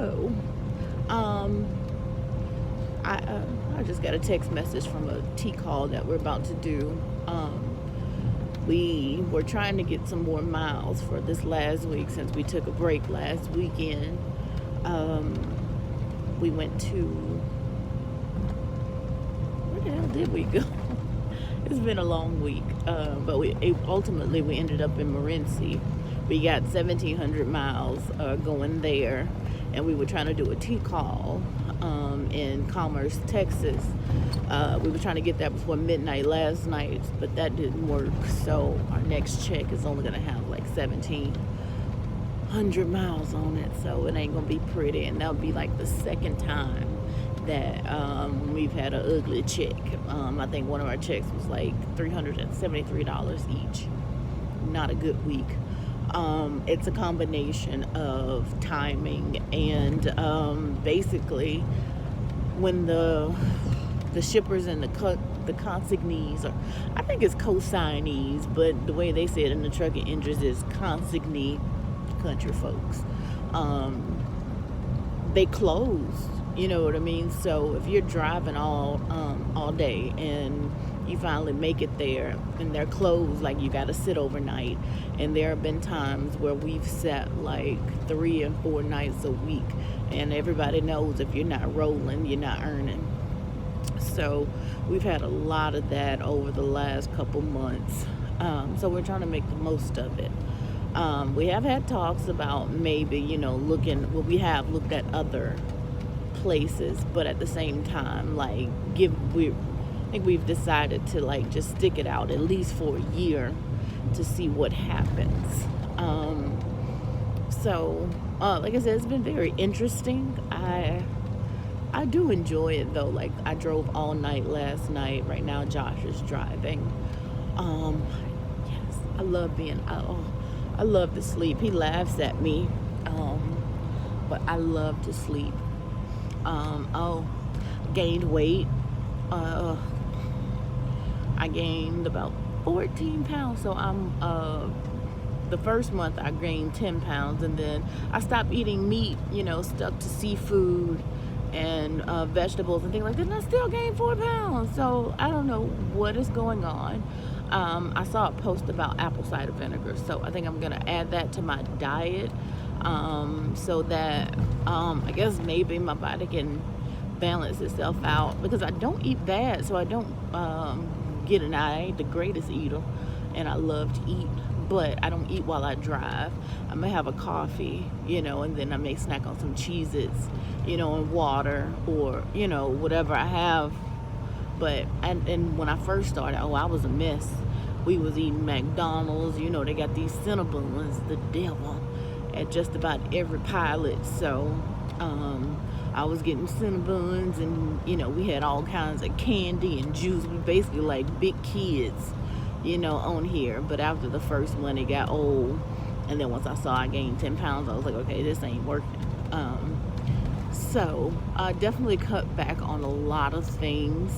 So, um, I just got a text message from a tea call that we're about to do. We were trying to get some more miles for this last week since we took a break last weekend. We went to, where the hell did we go? It's been a long week, but ultimately we ended up in Morenci. We got 1,700 miles going there, and we were trying to do a tea call in Commerce, Texas. We were trying to get that before midnight last night, but that didn't work. So our next check is only gonna have like 1,700 miles on it, so it ain't gonna be pretty. And that'll be like the second time that we've had an ugly check. I think one of our checks was like $373 each. Not a good week. It's a combination of timing and basically when the shippers and the consignees, or I think it's consignees, but the way they say it in the trucking industry is consignee country folks. They close. You know what I mean? So if you're driving all day and you finally make it there and they're closed, like you got to sit overnight. And there have been times where we've sat like 3 and 4 nights a week, and everybody knows if you're not rolling, you're not earning. So we've had a lot of that over the last couple months. So we're trying to make the most of it. We have had talks about maybe, we have looked at other places, but at the same time, like I think we've decided to like just stick it out at least for a year to see what happens. Like I said, it's been very interesting. I do enjoy it though. Like I drove all night last night. Right now Josh is driving. Yes, I love I love to sleep. He laughs at me, but I love to sleep. Gained weight. I gained about 14 pounds. So the first month I gained 10 pounds, and then I stopped eating meat, stuck to seafood and vegetables and things like that, and I still gained 4 pounds. So I don't know what is going on. I saw a post about apple cider vinegar, so I think I'm gonna add that to my diet, so that I guess maybe my body can balance itself out, because I don't eat bad, so I don't I ain't the greatest eater, and I love to eat, but I don't eat while I drive. I may have a coffee, and then I may snack on some Cheez-Its, and water, or whatever I have. But and when I first started, I was a mess. We was eating McDonald's, they got these Cinnabons, the devil, at just about every pilot. So I was getting Cinnabons, and we had all kinds of candy and juice. We basically like big kids, on here. But after the first one, it got old, and then once I saw I gained 10 pounds, I was like, okay, this ain't working. So I definitely cut back on a lot of things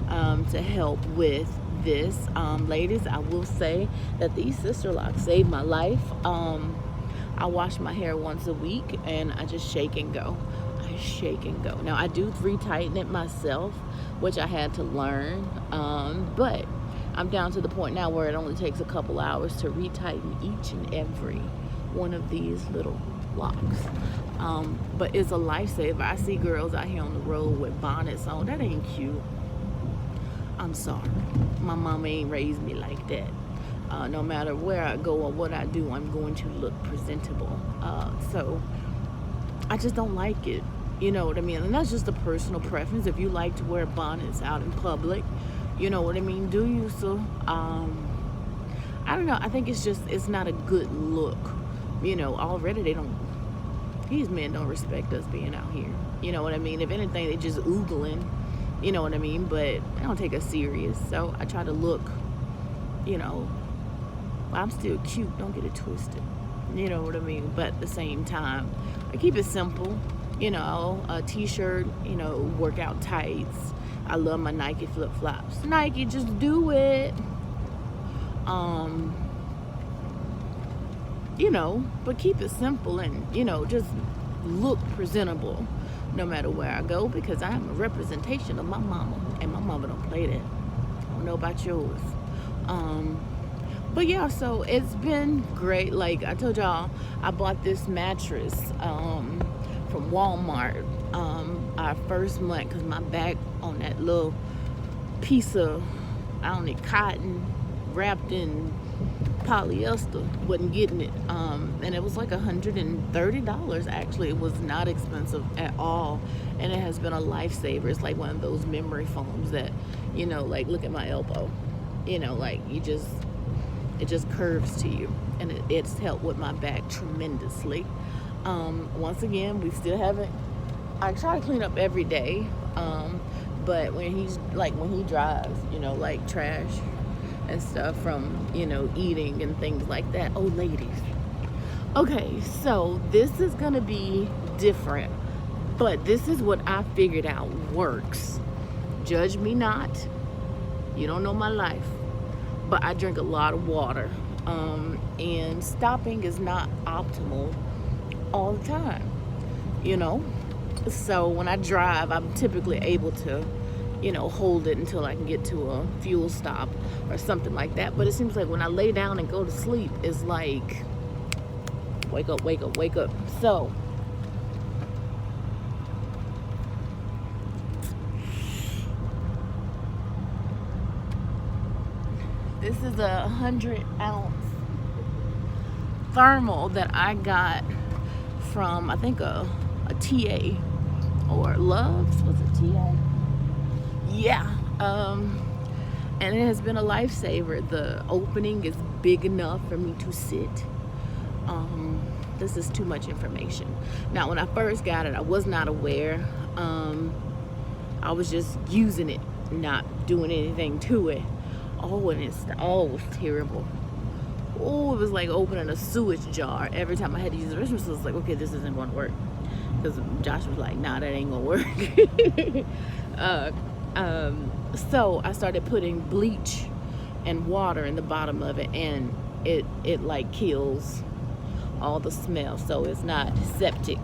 to help with this. Ladies, I will say that these Sister Locks saved my life. I wash my hair once a week, and I just shake and go. Now I do retighten it myself, which I had to learn, but I'm down to the point now where it only takes a couple hours to retighten each and every one of these little locks. But it's a lifesaver. I see girls out here on the road with bonnets on. That ain't cute. I'm sorry, my mama ain't raised me like that. No matter where I go or what I do, I'm going to look presentable. So I just don't like it. You know what I mean? And that's just a personal preference. If you like to wear bonnets out in public, you know what I mean, do you? So I don't know. I think it's not a good look. Already these men don't respect us being out here. You know what I mean? If anything, they just oogling. You know what I mean? But they don't take us serious. So I try to look, I'm still cute. Don't get it twisted. You know what I mean? But at the same time, I keep it simple. A t-shirt, workout tights. I love my Nike flip-flops. Nike, just do it. But keep it simple and, just look presentable no matter where I go, because I am a representation of my mama, and my mama don't play that. I don't know about yours. But yeah, so it's been great. Like I told y'all, I bought this mattress from Walmart our first month, because my back on that little piece of, I don't know, cotton wrapped in polyester wasn't getting it, and it was like $130. Actually, it was not expensive at all, and it has been a lifesaver. It's like one of those memory foams that, you know, like, look at my elbow, you know, like it just curves to you, and it's helped with my back tremendously. Once again, we still haven't, I try to clean up every day, but when he drives, you know, like trash and stuff from, you know, eating and things like that. Oh, ladies. Okay, so this is gonna be different, but this is what I figured out works. Judge me not. You don't know my life, but I drink a lot of water, and stopping is not optimal all the time, you know. So when I drive, I'm typically able to, you know, hold it until I can get to a fuel stop or something like that. But it seems like when I lay down and go to sleep, it's like, wake up, wake up, wake up. So this is a 100-ounce thermal that I got from, I think, a TA or Love's. Was it TA? Yeah. And it has been a lifesaver. The opening is big enough for me to sit. This is too much information. Now, when I first got it, I was not aware. I was just using it, not doing anything to it. Oh, and it was terrible. Oh, it was like opening a sewage jar every time I had to use the restroom. So I was like, okay, this isn't going to work. Because Josh was like, nah, that ain't going to work. So I started putting bleach and water in the bottom of it, and it like kills all the smell, so it's not septic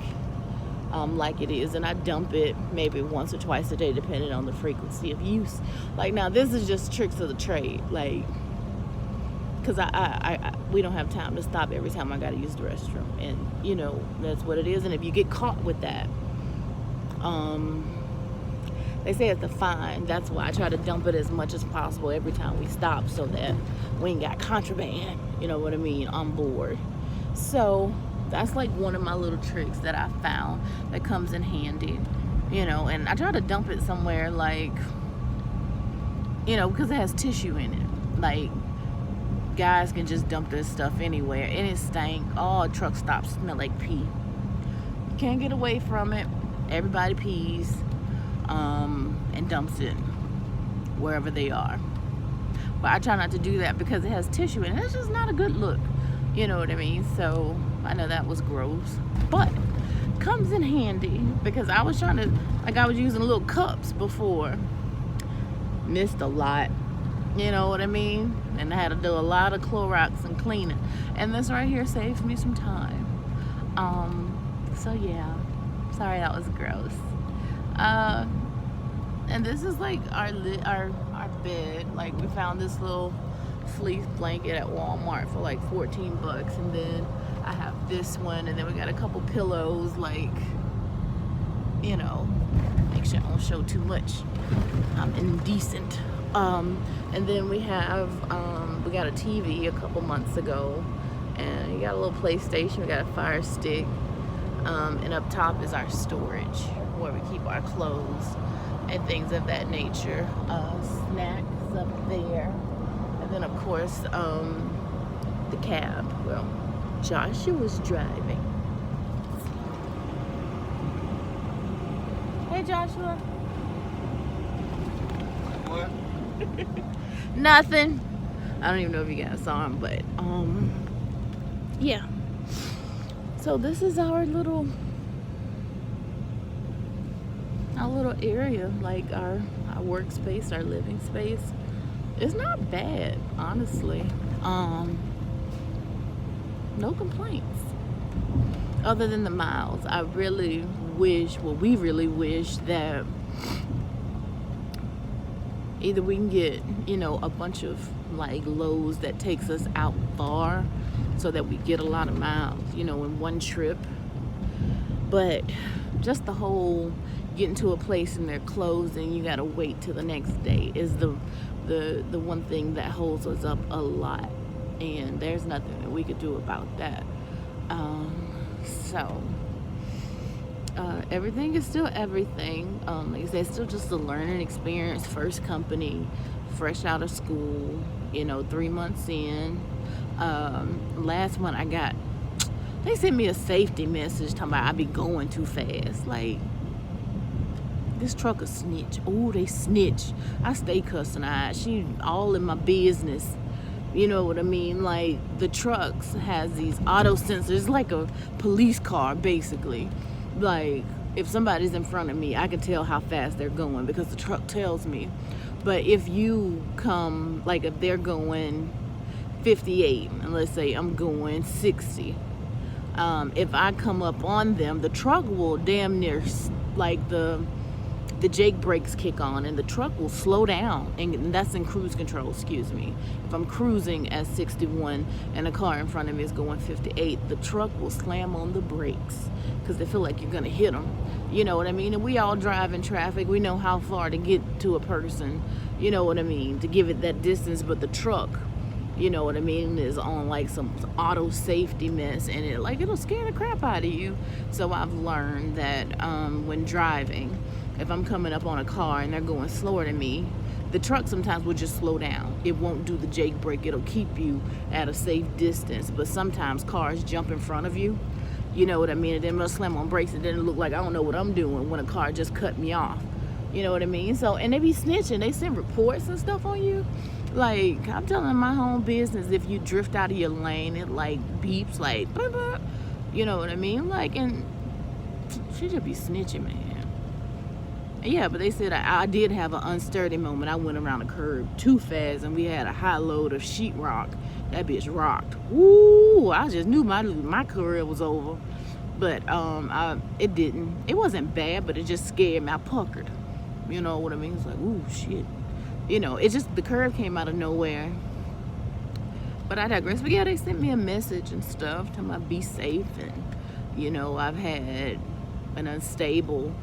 like it is. And I dump it maybe once or twice a day, depending on the frequency of use. Like, now this is just tricks of the trade, like, because we don't have time to stop every time I gotta use the restroom, and you know, that's what it is. And if you get caught with that, they say it's a fine. That's why I try to dump it as much as possible every time we stop, so that we ain't got contraband, you know what I mean, on board. So that's like one of my little tricks that I found that comes in handy, you know. And I try to dump it somewhere, like, you know, because it has tissue in it. Like, guys can just dump this stuff anywhere, and it stank. All truck stops smell like pee. You can't get away from it. Everybody pees and dumps it wherever they are. But I try not to do that because it has tissue in it. It's just not a good look, you know what I mean? So I know that was gross, but comes in handy because I was trying to, like, I was using little cups before, missed a lot, you know what I mean? And I had to do a lot of Clorox and cleaning, and this right here saved me some time. So yeah, sorry that was gross. And this is like our bed. Like, we found this little fleece blanket at Walmart for like 14 bucks, and then I have this one, and then we got a couple pillows, like, you know, make sure I don't show too much. I'm indecent. And then we have we got a TV a couple months ago, and we got a little PlayStation, we got a Fire Stick, and up top is our storage where we keep our clothes and things of that nature. Snacks up there, and then of course the cab. Well, Joshua's driving. Hey, Joshua. What? Nothing. I don't even know if you guys saw him, but yeah. So this is our little area, like our workspace, our living space. It's not bad, honestly. No complaints. other than the miles, I really wish, well, we really wish that either we can get, a bunch of like loads that takes us out far so that we get a lot of miles, in one trip. But just the whole getting to a place and they're closing, you gotta wait till the next day is the one thing that holds us up a lot. And there's nothing that we could do about that. So everything is still everything. Like I said, it's still just a learning experience. First company, fresh out of school, 3 months in. Last month they sent me a safety message talking about I be going too fast. Like, this truck a snitch. Oh, they snitch. I stay cussing out. She all in my business. You know what I mean? Like, the trucks has these auto sensors, like a police car, basically. Like, if somebody's in front of me, I can tell how fast they're going because the truck tells me. But if you come, like if they're going 58, and let's say I'm going 60, if I come up on them, the truck will damn near, like the Jake brakes kick on and the truck will slow down, and that's in cruise control, excuse me. If I'm cruising at 61 and a car in front of me is going 58, the truck will slam on the brakes because they feel like you're gonna hit them. You know what I mean? And we all drive in traffic. We know how far to get to a person, you know what I mean, to give it that distance. But the truck, you know what I mean, is on like some auto safety mess, and it'll scare the crap out of you. So I've learned that when driving, if I'm coming up on a car and they're going slower than me, the truck sometimes will just slow down. It won't do the Jake brake. It'll keep you at a safe distance. But sometimes cars jump in front of you. You know what I mean? And then they'll slam on brakes. It didn't look like I don't know what I'm doing when a car just cut me off. You know what I mean? So, and they be snitching. They send reports and stuff on you. Like, I'm telling my home business, if you drift out of your lane, it like beeps like, blah, blah. You know what I mean? Like, and she just be snitching, man. Yeah, but they said I did have an unsturdy moment. I went around a curb too fast, and we had a high load of sheetrock. That bitch rocked. Woo! I just knew my career was over. But it didn't. It wasn't bad, but it just scared me. I puckered. You know what I mean? It's like, ooh, shit. It just, the curve came out of nowhere. But I digress. But yeah, they sent me a message and stuff telling me be safe. And, I've had an unstable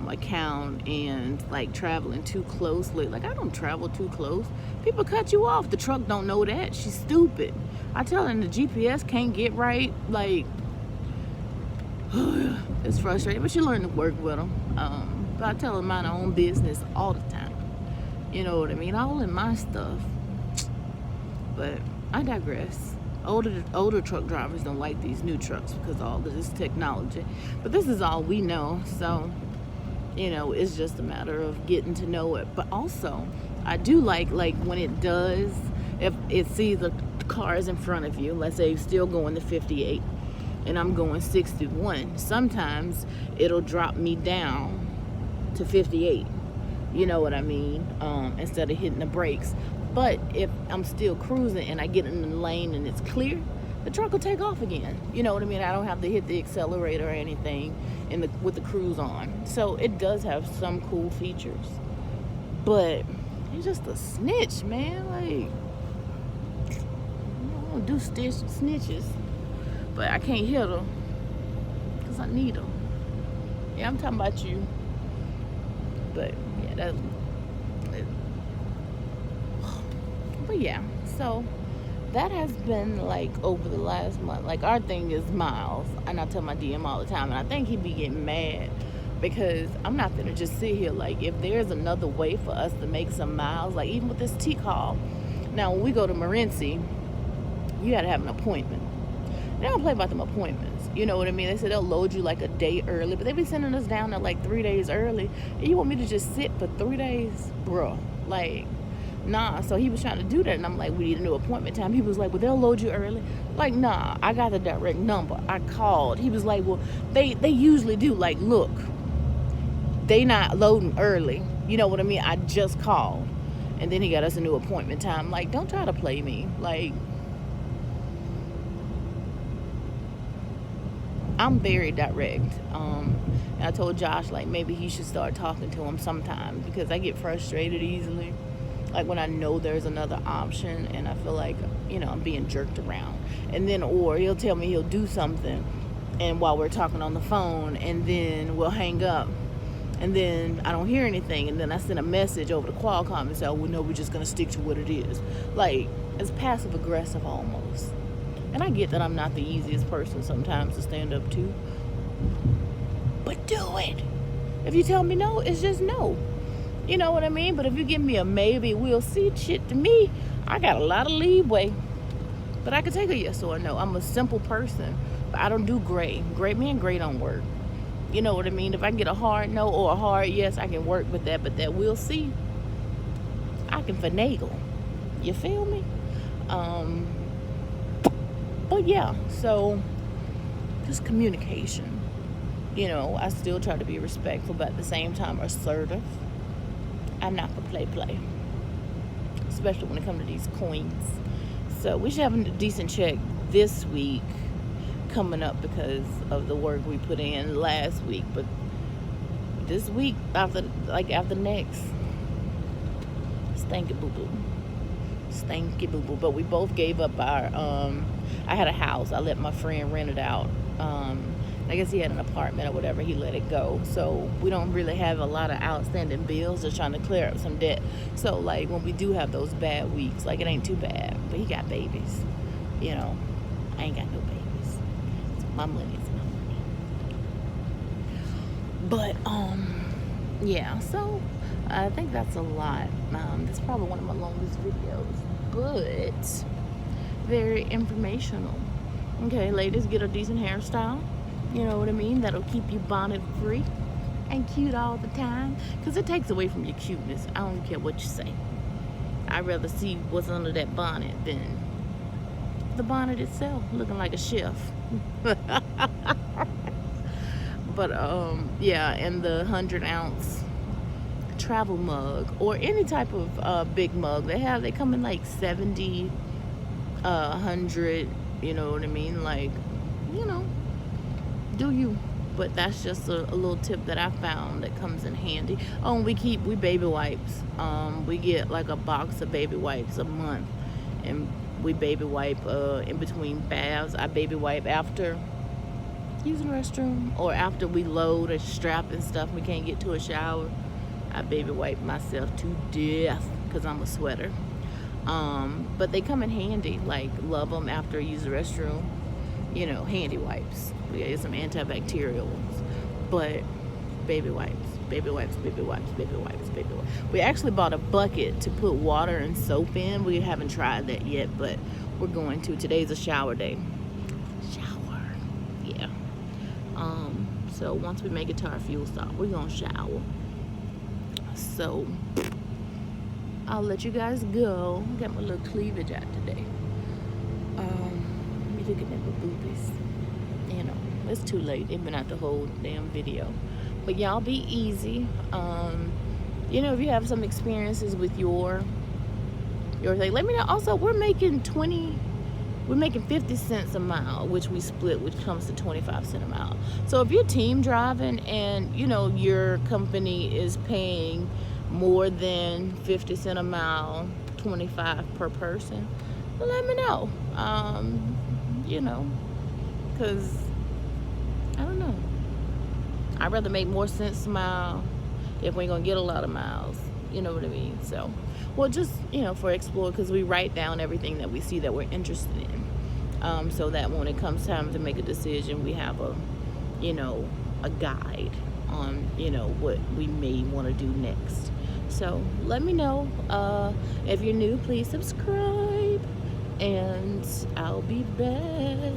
account and like traveling too closely. Like, I don't travel too close. People cut you off. The truck don't know that. She's stupid. I tell them the GPS can't get right. Like, it's frustrating, but you learn to work with them. But I tell them mind my own business all the time. You know what I mean? All in my stuff. But I digress. Older truck drivers don't like these new trucks because all of this technology. But this is all we know. So, it's just a matter of getting to know it. But also, I do like when it does, if it sees the cars in front of you, let's say you're still going to 58 and I'm going 61, sometimes it'll drop me down to 58. You know what I mean? Instead of hitting the brakes. But if I'm still cruising and I get in the lane and it's clear, the truck will take off again. You know what I mean? I don't have to hit the accelerator or anything with the cruise on. So it does have some cool features. But it's just a snitch, man. Like, I don't do snitches. But I can't hit them because I need them. Yeah, I'm talking about you. But yeah, but yeah, so that has been like over the last month. Like, our thing is miles, and I tell my DM all the time, and I think he'd be getting mad because I'm not gonna just sit here. Like, if there's another way for us to make some miles, like even with this T-Call. Now, when we go to Morenci, you gotta have an appointment. They don't play about them appointments. You know what I mean? They said they'll load you like a day early, but they be sending us down there like 3 days early. And you want me to just sit for 3 days? Bruh. Like, nah. So he was trying to do that, and I'm like, we need a new appointment time. He was like, well, they'll load you early. Like, nah, I got the direct number. I called. He was like, well, they usually do. Like, look, they not loading early. You know what I mean? I just called. And then he got us a new appointment time. Like, don't try to play me. Like, I'm very direct. And I told Josh, like, maybe he should start talking to him sometimes, because I get frustrated easily. Like when I know there's another option and I feel like, I'm being jerked around. And then, or he'll tell me he'll do something, and while we're talking on the phone, and then we'll hang up. And then I don't hear anything, and then I send a message over to Qualcomm and say, oh, well, no, we're just going to stick to what it is. Like, it's passive aggressive almost. And I get that I'm not the easiest person sometimes to stand up to. But do it. If you tell me no, it's just no. You know what I mean? But if you give me a maybe, we'll see shit, to me, I got a lot of leeway. But I can take a yes or a no. I'm a simple person. But I don't do gray. Me and gray don't work. You know what I mean? If I get a hard no or a hard yes, I can work with that. But that we'll see, I can finagle. You feel me? But yeah, so just communication. I still try to be respectful, but at the same time assertive. I'm not for play, especially when it comes to these coins. So we should have a decent check this week coming up because of the work we put in last week. But this week, after next, stanky boo boo. But we both gave up our. I had a house. I let my friend rent it out. I guess he had an apartment or whatever. He let it go. So we don't really have a lot of outstanding bills. Just trying to clear up some debt. So like when we do have those bad weeks, like it ain't too bad. But he got babies. I ain't got no babies. So my money is my money. But yeah. So I think that's a lot. That's probably one of my longest videos, but very informational. Okay, ladies, get a decent hairstyle. You know what I mean? That'll keep you bonnet free and cute all the time, because it takes away from your cuteness. I don't care what you say. I'd rather see what's under that bonnet than the bonnet itself looking like a chef. But yeah, and the 100-ounce travel mug or any type of big mug they come in like 70, 100. You know what I mean? Like, do you? But that's just a little tip that I found that comes in handy. Oh, and we baby wipes. We get like a box of baby wipes a month, and we baby wipe in between baths. I baby wipe after using the restroom, or after we load a strap and stuff, we can't get to a shower. I baby wipe myself to death because I'm a sweater. But they come in handy. Like, love them after I use the restroom. Handy wipes. We got some antibacterial ones. But baby wipes. We actually bought a bucket to put water and soap in. We haven't tried that yet, but we're going to. Today's a shower day. Yeah. So once we make it to our fuel stop, we're gonna shower. So I'll let you guys go. Got my little cleavage out today. You looking at my boobies. It's too late. They've been out the whole damn video. But y'all be easy. If you have some experiences with your thing, let me know. Also, we're making 50 cents a mile, which we split, which comes to 25 cents a mile. So if you're team driving and your company is paying more than 50 cents a mile, 25 per person, well, let me know. Because I don't know. I'd rather make more cents a mile if we ain't gonna get a lot of miles. You know what I mean? So, well, just for explore, because we write down everything that we see that we're interested in, so that when it comes time to make a decision, we have a guide on what we may want to do next. So let me know. If you're new, please subscribe, and I'll be back.